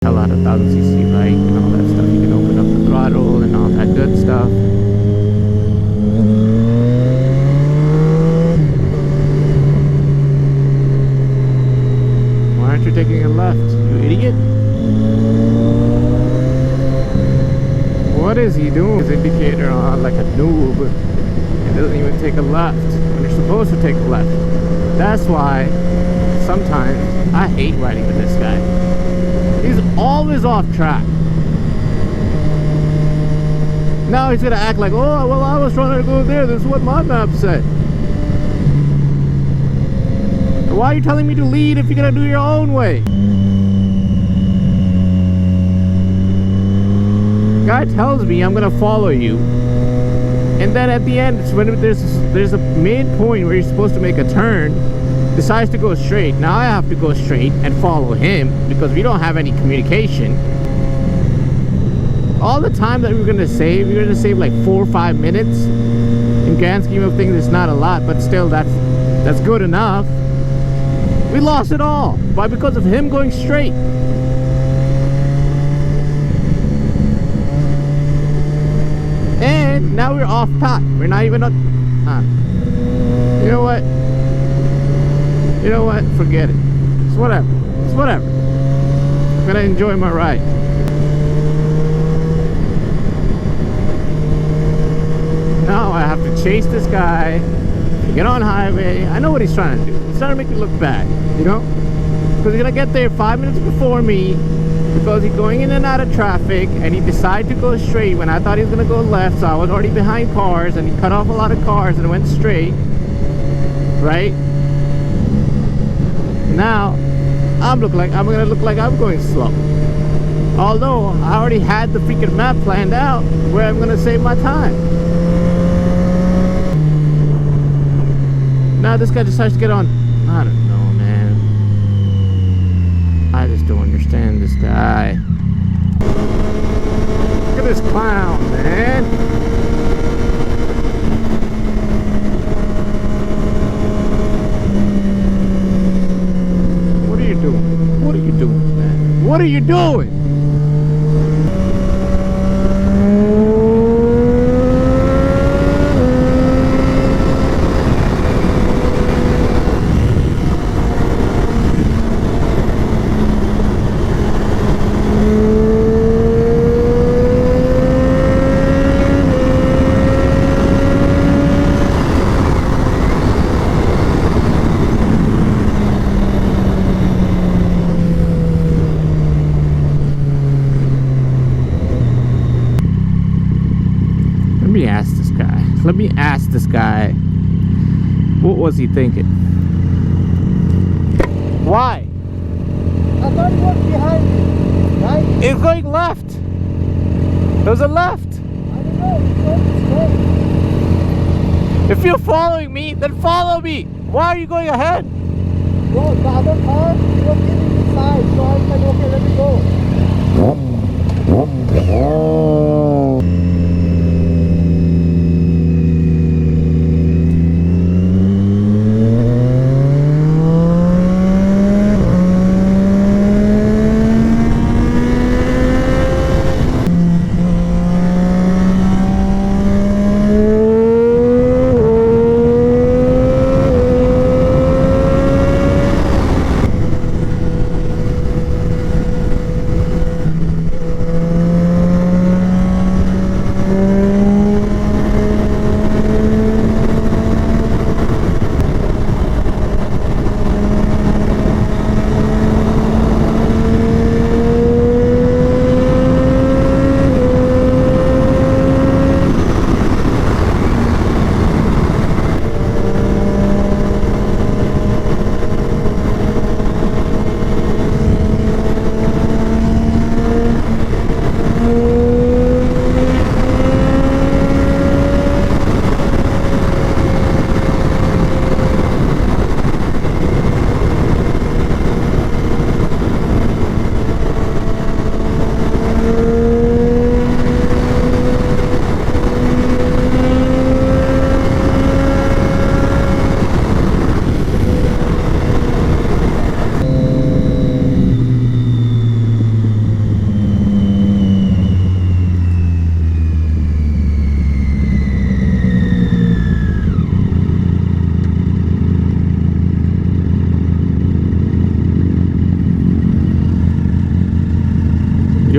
hell out of 1000cc bike and all that stuff. You can open up the throttle and all that good stuff. Why aren't you taking a left, you idiot? What is he doing? His indicator on like a noob. It doesn't even take a left when you're supposed to take a left. That's why sometimes I hate riding with this guy. He's always off track. Now he's gonna act like, oh, well, I was trying to go there. This is what my map said. Why are you telling me to lead if you're gonna do your own way? Guy tells me I'm gonna follow you, and then at the end, it's when there's a main point where you're supposed to make a turn, decides to go straight. Now I have to go straight and follow him because we don't have any communication. All the time that we're gonna save like 4 or 5 minutes. In grand scheme of things, it's not a lot, but still, that's good enough. We lost it all. Why? Because of him going straight. And now we're off path. We're not even on. You know what? You know what? Forget it. It's whatever. It's whatever. I'm gonna enjoy my ride. Now I have to chase this guy, get on highway. I know what he's trying to do. He's trying to make me look bad, you know? Because he's gonna get there 5 minutes before me because he's going in and out of traffic, and he decided to go straight when I thought he was gonna go left, so I was already behind cars, and he cut off a lot of cars and went straight, right? Now I'm gonna look like I'm going slow, although I already had the freaking map planned out where I'm gonna save my time. Now this guy decides to get on. I don't know, man. I just don't understand this guy. Look at this clown, man. What are you doing? What are you doing, man? What are you doing? Let me ask this guy, what was he thinking? Why? I thought he was behind me, right? It's going left. There's a left. I don't know, it's going straight. If you're following me, then follow me. Why are you going ahead? Bro, the other car, he was giving me side, so I was like, okay, let me go.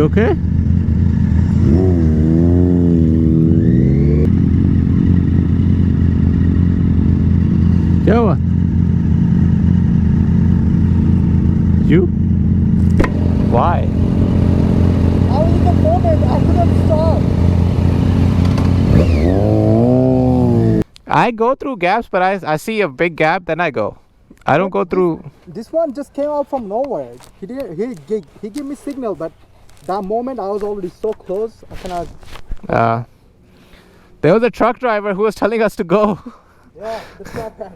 You okay? Joe? You? Why? I was in the moment. I couldn't stop. I go through gaps, but I see a big gap, then I go. I don't go through. This one just came out from nowhere. He didn't. He gave me signal, but that moment I was already so close. I cannot. There was a truck driver who was telling us to go. Yeah, that's not bad.